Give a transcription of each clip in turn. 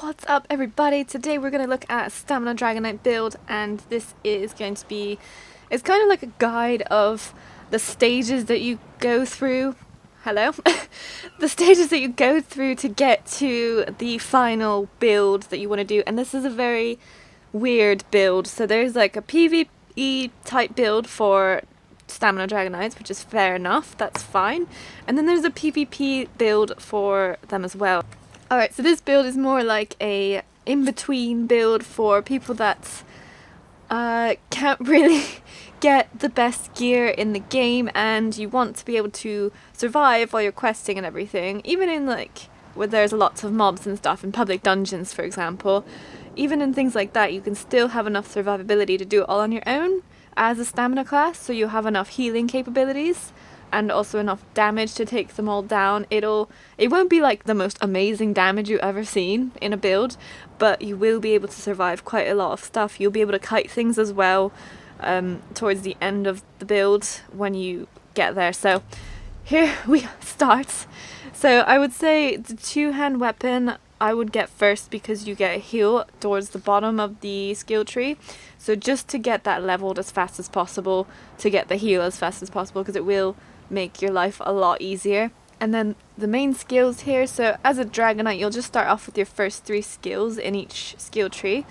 What's up everybody? Today we're going to look at a Stamina Dragonknight build, and this is going to be, it's kind of like a guide of the stages that you go through. Hello? The stages that you go through to get to the final build that you want to do, and this is a very weird build. So there's like a PvE type build for Stamina Dragonknights, which is fair enough, that's fine. And then there's a PvP build for them as well. Alright, so this build is more like a in-between build for people that can't really get the best gear in the game and you want to be able to survive while you're questing and everything. Even in like where there's lots of mobs and stuff in public dungeons, for example, even in things like that you can still have enough survivability to do it all on your own as a stamina class, so you have enough healing capabilities and also enough damage to take them all down. It won't be like the most amazing damage you've ever seen in a build, but you will be able to survive quite a lot of stuff. You'll be able to kite things as well towards the end of the build when you get there. So here we start. So I would say the two-hand weapon I would get first because you get a heal towards the bottom of the skill tree. So just to get that leveled as fast as possible, to get the heal as fast as possible, because it will make your life a lot easier. And then the main skills here, so as a Dragonknight you'll just start off with your first 3 skills in each skill tree.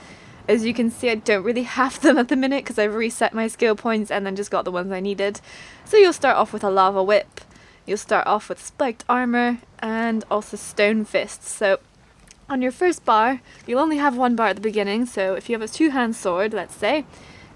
As you can see, I don't really have them at the minute because I've reset my skill points and then just got the ones I needed. So you'll start off with a lava whip, you'll start off with spiked armor and also stonefist. So on your first bar, you'll only have 1 bar at the beginning, so if you have a 2-hand sword, let's say,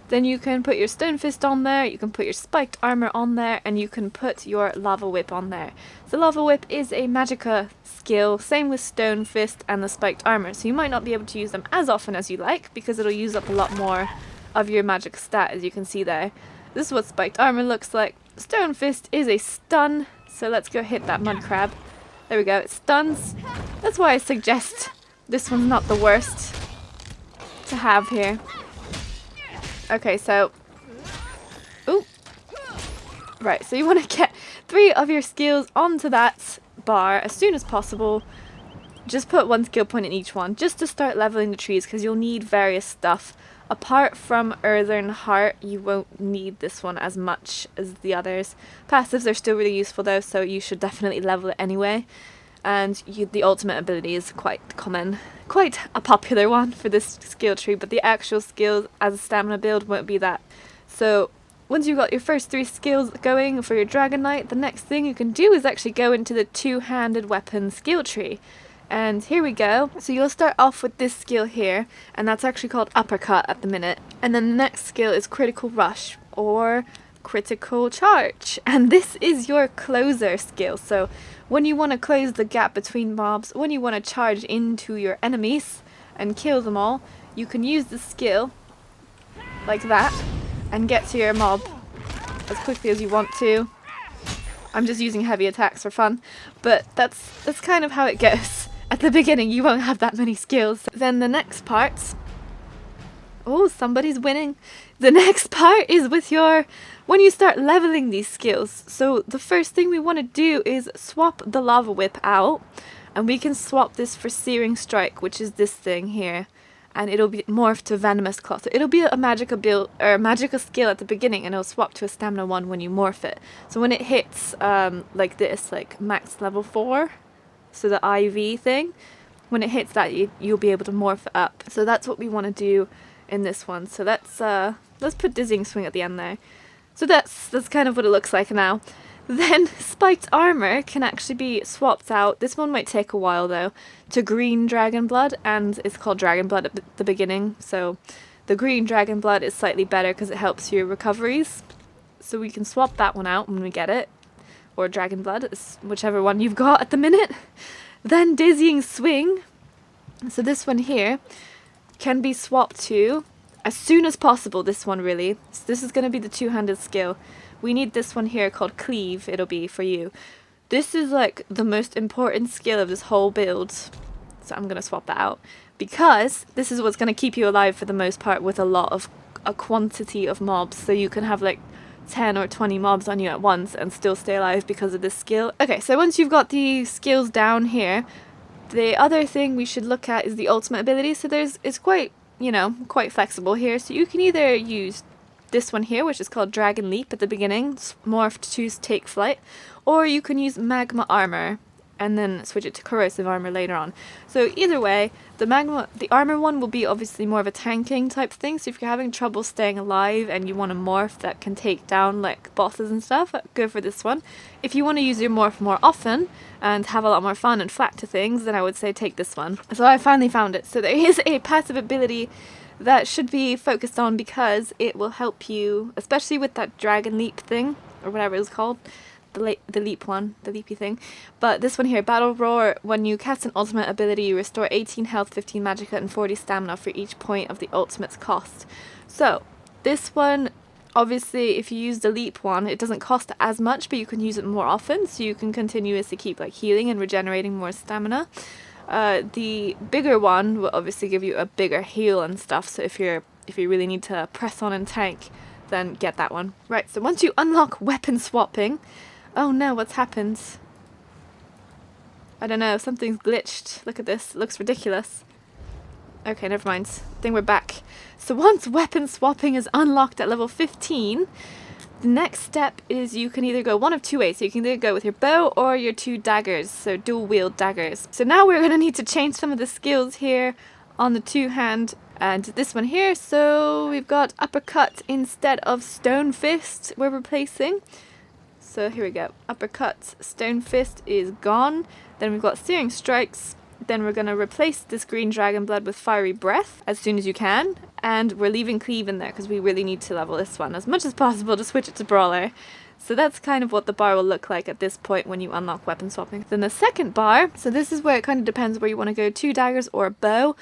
then you can put your stonefist on there, you can put your spiked armor on there, and you can put your lava whip on there. So lava whip is a magicka skill, same with stonefist and the spiked armor, so you might not be able to use them as often as you like, because it'll use up a lot more of your magic stat, as you can see there. This is what spiked armor looks like. Stonefist is a stun, so let's go hit that mud crab. There we go, it stuns. That's why I suggest this one's not the worst to have here. Okay, so, ooh, right, so you want to get 3 of your skills onto that bar as soon as possible. Just put 1 skill point in each one, just to start leveling the trees, because you'll need various stuff. Apart from Earthen Heart, you won't need this one as much as the others. Passives are still really useful though, so you should definitely level it anyway. And the ultimate ability is quite common, quite a popular one for this skill tree, but the actual skills as a stamina build won't be that. So once you've got your first 3 skills going for your Dragonknight, the next thing you can do is actually go into the 2-handed weapon skill tree. And here we go. So you'll start off with this skill here, and that's actually called Uppercut at the minute. And then the next skill is Critical Rush or Critical Charge. And this is your closer skill. So when you want to close the gap between mobs, when you want to charge into your enemies and kill them all, you can use the skill like that and get to your mob as quickly as you want to. I'm just using heavy attacks for fun, but that's kind of how it goes. At the beginning you won't have that many skills. Then the next part, oh, somebody's winning. The next part is with when you start leveling these skills. So the first thing we want to do is swap the lava whip out, and we can swap this for Searing Strike, which is this thing here, and it'll be morphed to Venomous Claw. So it'll be a magicka build or a magicka skill at the beginning, and it'll swap to a stamina 1 when you morph it. So when it hits like this, like max level 4, so the IV thing, when it hits that you'll be able to morph it up. So that's what we want to do in this one. So let's put Dizzying Swing at the end there. So that's kind of what it looks like now. Then Spiked Armor can actually be swapped out. This one might take a while though, to Green Dragon Blood, and it's called Dragon Blood at the beginning. So the Green Dragon Blood is slightly better because it helps your recoveries. So we can swap that one out when we get it, or Dragon Blood, whichever one you've got at the minute. Then Dizzying Swing. So this one here can be swapped to as soon as possible, this one really. So this is going to be the 2-handed skill. We need this one here called Cleave, it'll be for you. This is like the most important skill of this whole build. So I'm going to swap that out, because this is what's going to keep you alive for the most part with a quantity of mobs. So you can have like 10 or 20 mobs on you at once and still stay alive because of this skill. Okay, so once you've got the skills down here, The other thing we should look at is the ultimate ability. So it's quite, you know, quite flexible here. So you can either use this one here, which is called Dragon Leap at the beginning, morph to choose Take Flight, or you can use Magma Armor and then switch it to Corrosive Armor later on. So either way, the armor one will be obviously more of a tanking type thing, so if you're having trouble staying alive and you want a morph that can take down like bosses and stuff, go for this one. If you want to use your morph more often and have a lot more fun and flat to things, then I would say take this one. So I finally found it. So there is a passive ability that should be focused on because it will help you, especially with that Dragon Leap thing, or whatever it was called. The leap one, the leapy thing. But this one here, Battle Roar, when you cast an ultimate ability, you restore 18 health, 15 magicka, and 40 stamina for each point of the ultimate's cost. So, this one, obviously, if you use the leap one, it doesn't cost as much, but you can use it more often, so you can continuously keep like healing and regenerating more stamina. The bigger one will obviously give you a bigger heal and stuff, so if you really need to press on and tank, then get that one. Right, so once you unlock weapon swapping, oh no, what's happened? I don't know, something's glitched. Look at this, it looks ridiculous. Okay, never mind. I think we're back. So once weapon swapping is unlocked at level 15, the next step is you can either go one of two ways. So you can either go with your bow or your 2 daggers, so dual wield daggers. So now we're going to need to change some of the skills here on the 2-hand and this one here. So we've got uppercut instead of stonefist we're replacing. So here we go. Uppercut, stonefist is gone. Then we've got searing strikes. Then we're going to replace this green dragon blood with fiery breath as soon as you can. And we're leaving cleave in there because we really need to level this one as much as possible to switch it to brawler. So that's kind of what the bar will look like at this point when you unlock weapon swapping. Then the second bar, so this is where it kind of depends where you want to go, 2 daggers or a bow.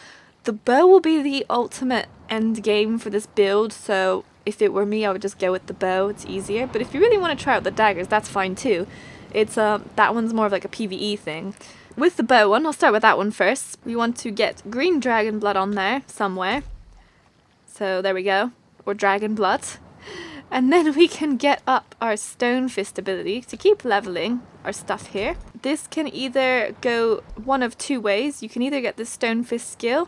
The bow will be the ultimate end game for this build, so if it were me I would just go with the bow, it's easier. But if you really want to try out the daggers, that's fine too. It's that one's more of like a PvE thing. With the bow one, I'll start with that one first. We want to get green dragon blood on there somewhere. So there we go, or dragon blood. And then we can get up our stonefist ability to keep leveling our stuff here. This can either go one of 2 ways. You can either get the stonefist skill,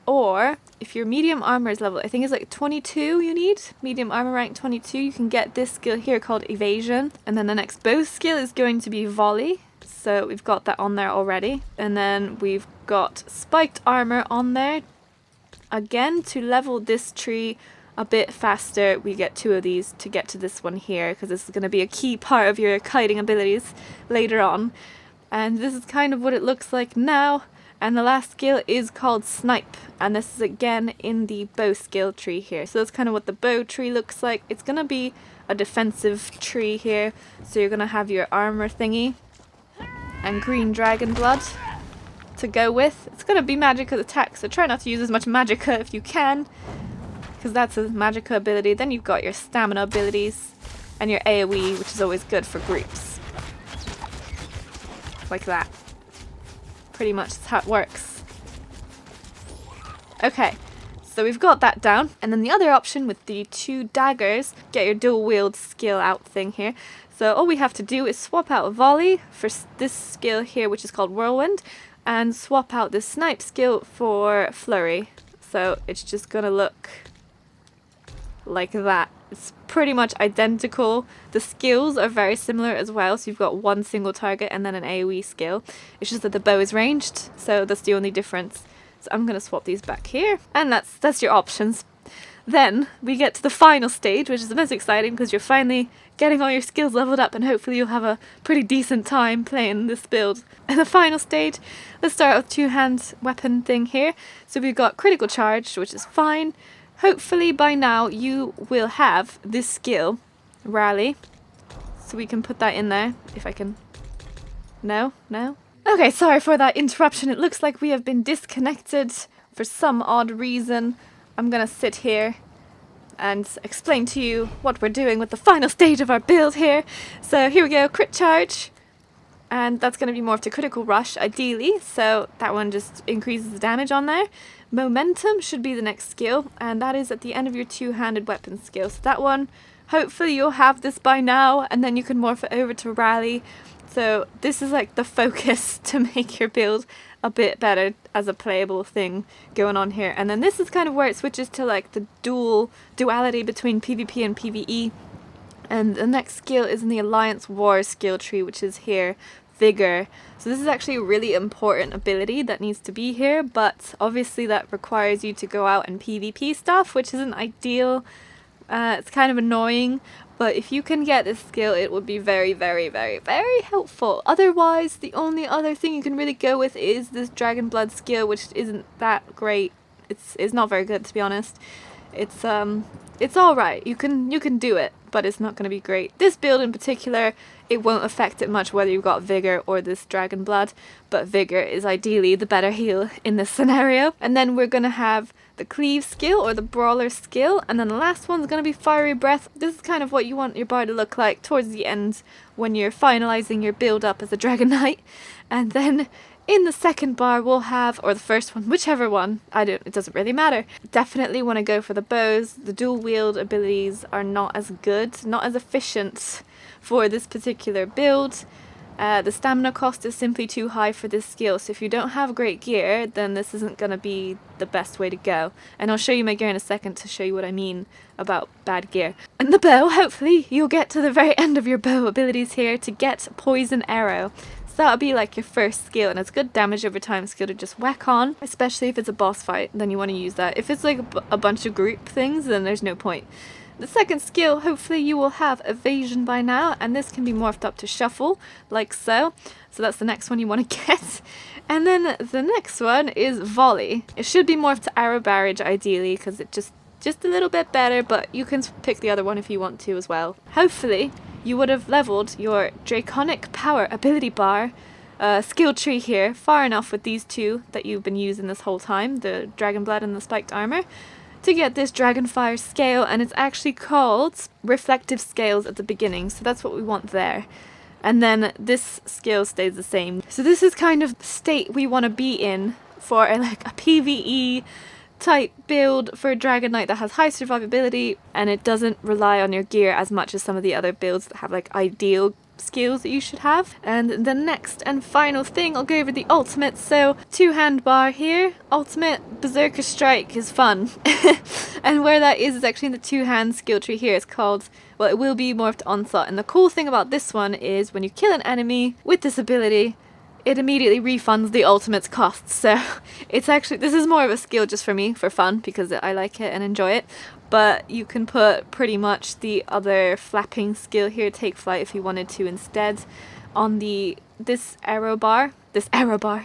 or if your medium armor is level, I think it's like 22 you need, medium armor rank 22, you can get this skill here called evasion. And then the next bow skill is going to be volley. So we've got that on there already. And then we've got spiked armor on there. Again, to level this tree a bit faster, we get 2 of these to get to this one here, because this is going to be a key part of your kiting abilities later on. And this is kind of what it looks like now. And the last skill is called Snipe, and this is again in the bow skill tree here. So that's kind of what the bow tree looks like. It's going to be a defensive tree here, so you're going to have your armor thingy and green dragon blood to go with. It's going to be magicka attack, so try not to use as much magicka if you can, because that's a magicka ability. Then you've got your stamina abilities and your AoE, which is always good for groups. Like that. Pretty much that's how it works. Okay, so we've got that down. And then the other option with the 2 daggers, get your dual wield skill out thing here. So all we have to do is swap out volley for this skill here, which is called whirlwind, and swap out the snipe skill for flurry. So it's just gonna look like that. It's pretty much identical. The skills are very similar as well, so you've got 1 single target and then an AoE skill. It's just that the bow is ranged, so that's the only difference. So I'm going to swap these back here, and that's your options. Then we get to the final stage, which is the most exciting because you're finally getting all your skills leveled up, and hopefully you'll have a pretty decent time playing this build. And the final stage, let's start with 2-hand weapon thing here. So we've got critical charge, which is fine. Hopefully by now you will have this skill, Rally. So we can put that in there, if I can... No? Okay, sorry for that interruption. It looks like we have been disconnected for some odd reason. I'm gonna sit here and explain to you what we're doing with the final stage of our build here. So here we go, crit charge. And that's going to be more of the critical rush, ideally. So that one just increases the damage on there. Momentum should be the next skill, and that is at the end of your 2-handed weapon skill. So that one, Hopefully you'll have this by now, and then you can morph it over to rally. So this is like the focus to make your build a bit better as a playable thing going on here. And then this is kind of where it switches to like the duality between PvP and PvE. And the next skill is in the Alliance War skill tree, which is here, Vigor. So this is actually a really important ability that needs to be here, but obviously that requires you to go out and PvP stuff, which isn't ideal. It's kind of annoying, but if you can get this skill, it would be very, very, very, very helpful. Otherwise, the only other thing you can really go with is this Dragon Blood skill, which isn't that great. It's not very good, to be honest. It's alright. You can do it, but it's not going to be great. This build in particular, it won't affect it much whether you've got Vigor or this Dragon Blood, but Vigor is ideally the better heal in this scenario. And then we're going to have the Cleave skill or the Brawler skill, and then the last one's going to be Fiery Breath. This is kind of what you want your bar to look like towards the end when you're finalizing your build up as a Dragonknight. And then in the second bar we'll have, or the first one, whichever one, it doesn't really matter. Definitely want to go for the bows. The dual wield abilities are not as good, not as efficient for this particular build. The stamina cost is simply too high for this skill, so if you don't have great gear, then this isn't going to be the best way to go. And I'll show you my gear in a second to show you what I mean about bad gear. And the bow, hopefully you'll get to the very end of your bow abilities here to get Poison Arrow. So that'll be like your first skill, and it's good damage over time skill to just whack on, especially if it's a boss fight, then you want to use that. If it's like a bunch of group things, then there's no point. The second skill, hopefully you will have Evasion by now, and this can be morphed up to Shuffle, like so. So that's the next one you want to get. And then the next one is Volley. It should be morphed to Arrow Barrage ideally, because it's just a little bit better, but you can pick the other one if you want to as well. Hopefully you would have leveled your Draconic Power ability bar skill tree here far enough with these two that you've been using this whole time, the Dragon Blood and the Spiked Armor, to get this Dragonfire scale, and it's actually called Reflective Scales at the beginning, so that's what we want there. And then this scale stays the same. So this is kind of the state we want to be in for a PvE type build for a Dragonknight that has high survivability, and it doesn't rely on your gear as much as some of the other builds that have like ideal skills that you should have. And the next and final thing, I'll go over the ultimate. So two-hand bar here, ultimate Berserker Strike is fun. And where that is actually in the two-hand skill tree here. It's called, well, it will be morphed Onslaught. And the cool thing about this one is when you kill an enemy with this ability, it immediately refunds the ultimate's costs. So it's actually, this is more of a skill just for me, for fun, because I like it and enjoy it. But you can put pretty much the other flapping skill here, Take Flight, if you wanted to instead, on this arrow bar,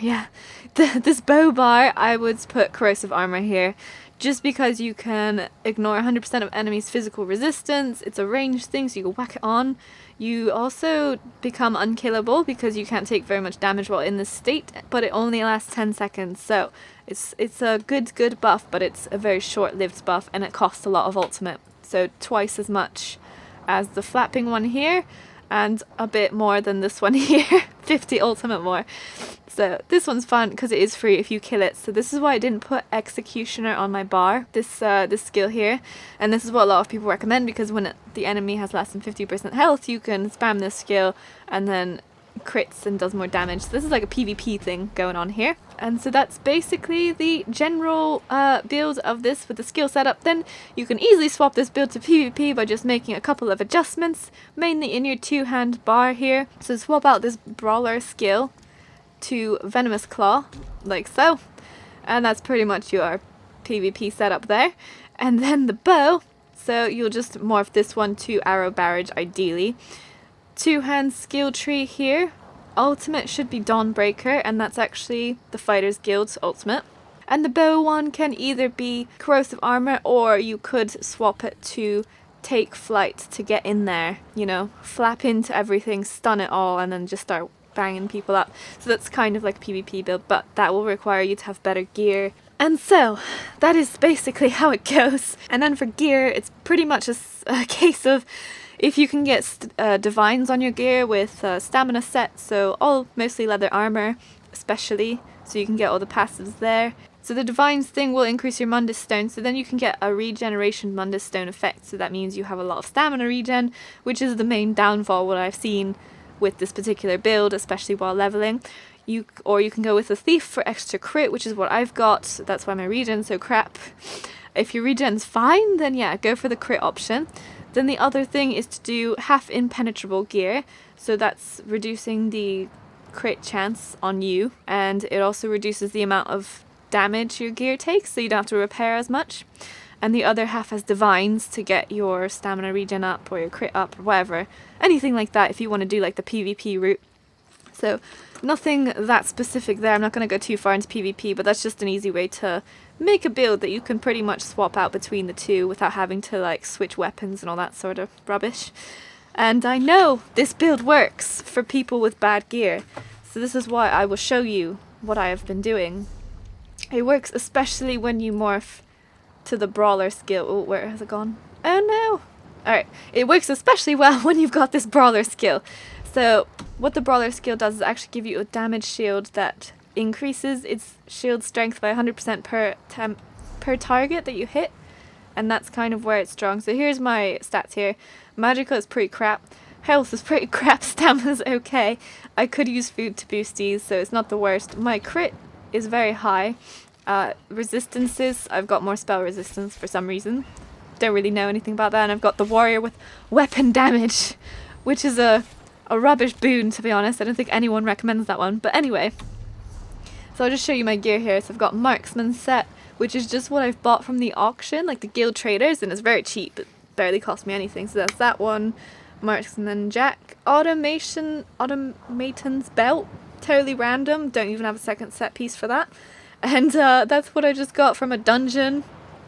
yeah. This bow bar, I would put Corrosive Armor here, just because you can ignore 100% of enemies' physical resistance. It's a ranged thing, so you can whack it on. You also become unkillable because you can't take very much damage while in this state, but it only lasts 10 seconds, so it's a good buff, but it's a very short-lived buff, and it costs a lot of ultimate. So twice as much as the flapping one here, and a bit more than this one here, 50 ultimate more. So this one's fun because it is free if you kill it. So this is why I didn't put Executioner on my bar, this skill here. And this is what a lot of people recommend, because when the enemy has less than 50% health, you can spam this skill and then crits and does more damage. So this is like a PvP thing going on here. And so that's basically the general build of this with the skill setup. Then you can easily swap this build to PvP by just making a couple of adjustments, mainly in your two-hand bar here. So swap out this Brawler skill to Venomous Claw, like so. And that's pretty much your PvP setup there. And then the bow, so you'll just morph this one to Arrow Barrage ideally. Two-hand skill tree here. Ultimate should be Dawnbreaker, and that's actually the Fighters Guild's ultimate. And the bow one can either be Corrosive Armor, or you could swap it to Take Flight to get in there, you know, flap into everything, stun it all, and then just start banging people up. So that's kind of like a PvP build, but that will require you to have better gear. And so that is basically how it goes. And then for gear, it's pretty much a case of if you can get divines on your gear with stamina set, so all mostly leather armor especially, so you can get all the passives there. So the Divine's thing will increase your Mundus Stone, so then you can get a regeneration Mundus Stone effect. So that means you have a lot of stamina regen, which is the main downfall what I've seen with this particular build, especially while leveling. Or you can go with a Thief for extra crit, which is what I've got. That's why my regen's so crap. If your regen's fine, then yeah, go for the crit option. Then the other thing is to do half impenetrable gear. So that's reducing the crit chance on you, and it also reduces the amount of damage your gear takes, so you don't have to repair as much. And the other half has Divines to get your stamina regen up or your crit up or whatever. Anything like that if you want to do like the PvP route. So nothing that specific there. I'm not going to go too far into PvP, but that's just an easy way to make a build that you can pretty much swap out between the two without having to like switch weapons and all that sort of rubbish. And I know this build works for people with bad gear, so this is why I will show you what I have been doing. It works especially when you morph to the Brawler skill. Oh, where has it gone? Oh no! Alright, it works especially well when you've got this Brawler skill. So what the Brawler skill does is actually give you a damage shield that increases its shield strength by 100% per target that you hit. And that's kind of where it's strong. So here's my stats here. Magical is pretty crap. Health is pretty crap. Stamina's okay. I could use food to boost these, so it's not the worst. My crit is very high. Resistances, I've got more spell resistance for some reason. Don't really know anything about that. And I've got the warrior with weapon damage, which is a rubbish boon, to be honest. I don't think anyone recommends that one. But anyway, so I'll just show you my gear here. So I've got marksman set, which is just what I've bought from the auction, like the guild traders, and it's very cheap. It barely cost me anything. So that's that one. Marksman Jack. Automaton's belt. Totally random. Don't even have a second set piece for that. And that's what I just got from a dungeon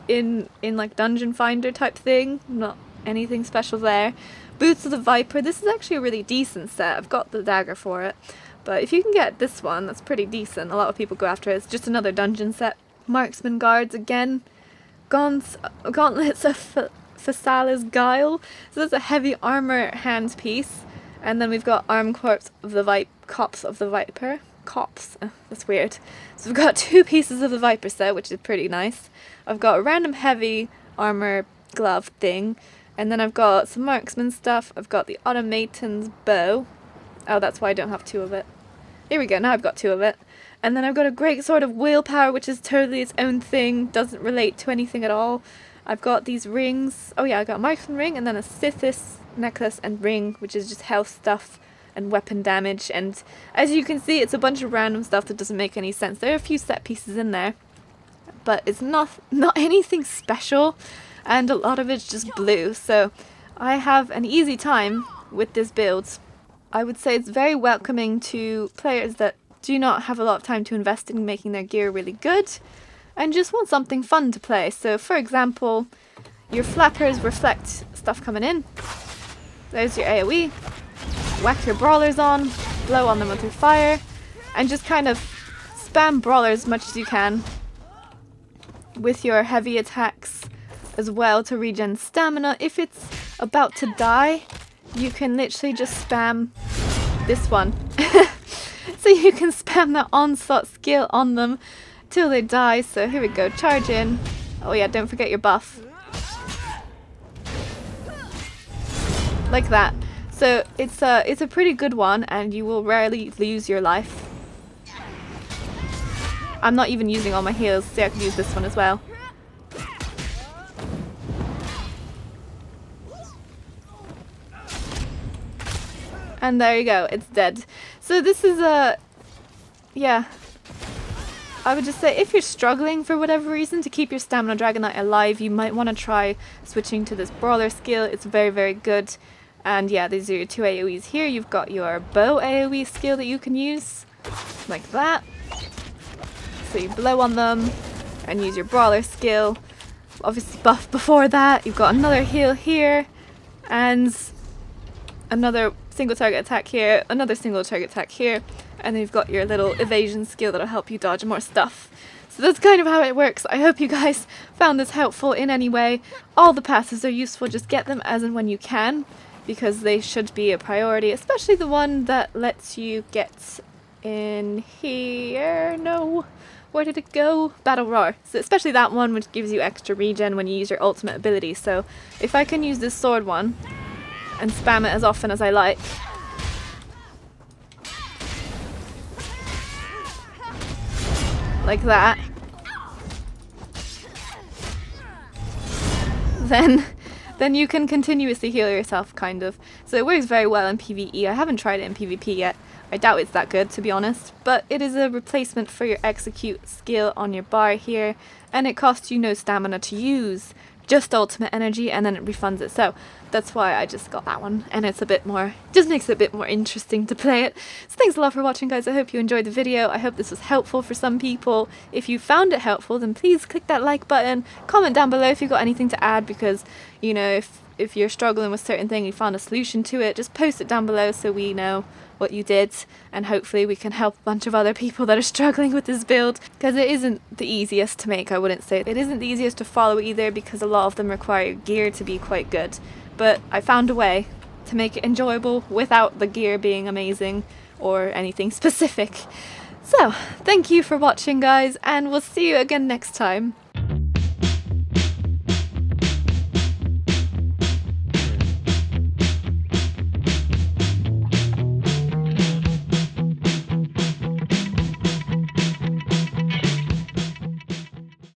in like Dungeon Finder type thing. Not anything special there. Boots of the Viper. This is actually a really decent set. I've got the dagger for it. But if you can get this one, that's pretty decent. A lot of people go after it. It's just another dungeon set. Marksman guards again. Gauntlets of Phasalis Guile. So that's a heavy armor hand piece. And then we've got arm corps of the Cops of the Viper. Cops. That's weird. So we've got 2 pieces of the Viper set, which is pretty nice. I've got a random heavy armor glove thing. And then I've got some marksman stuff. I've got the automaton's bow. Oh, that's why I don't have 2 of it. Here we go. Now I've got 2 of it. And then I've got a great sword of willpower, which is totally its own thing. Doesn't relate to anything at all. I've got these rings. Oh yeah, I got a marksman ring and then a Sithis necklace and ring, which is just health stuff and weapon damage. And as you can see, it's a bunch of random stuff that doesn't make any sense. There are a few set pieces in there, but it's not anything special, and a lot of it's just blue. So I have an easy time with this build. I would say it's very welcoming to players that do not have a lot of time to invest in making their gear really good and just want something fun to play. So for example, your flappers reflect stuff coming in. There's your AoE. Whack your brawlers on, blow on them with your fire, and just kind of spam brawlers as much as you can with your heavy attacks as well to regen stamina. If it's about to die, you can literally just spam this one. So you can spam that onslaught skill on them till they die. So here we go, charge in. Oh yeah, don't forget your buff. Like that. So it's a pretty good one, and you will rarely lose your life. I'm not even using all my heals, so I could use this one as well. And there you go, it's dead. So this is yeah. I would just say if you're struggling for whatever reason to keep your stamina Dragonknight alive, you might want to try switching to this brawler skill. It's very, very good. And yeah, these are your 2 AoEs here. You've got your bow AoE skill that you can use, like that. So you blow on them and use your brawler skill. Obviously buff before that. You've got another heal here, and another single target attack here, another single target attack here, and then you've got your little evasion skill that'll help you dodge more stuff. So that's kind of how it works. I hope you guys found this helpful in any way. All the passes are useful, just get them as and when you can, because they should be a priority, especially the one that lets you get in here. No. Where did it go? Battle Roar. So especially that one, which gives you extra regen when you use your ultimate ability. So if I can use this sword one and spam it as often as I like, like that, then you can continuously heal yourself, kind of. So it works very well in PvE. I haven't tried it in PvP yet. I doubt it's that good, to be honest, but it is a replacement for your execute skill on your bar here, and it costs you no stamina to use, just ultimate energy, and then it refunds it. So that's why I just got that one, and it's a bit more, just makes it a bit more interesting to play it. So thanks a lot for watching, guys. I hope you enjoyed the video. I hope this was helpful for some people. If you found it helpful, then please click that like button, comment down below if you've got anything to add, because, you know, if you're struggling with a certain thing, you found a solution to it, just post it down below so we know what you did, and hopefully we can help a bunch of other people that are struggling with this build, because it isn't the easiest to make. I wouldn't say it isn't the easiest to follow either, because a lot of them require gear to be quite good, but I found a way to make it enjoyable without the gear being amazing or anything specific. So thank you for watching, guys, and we'll see you again next time.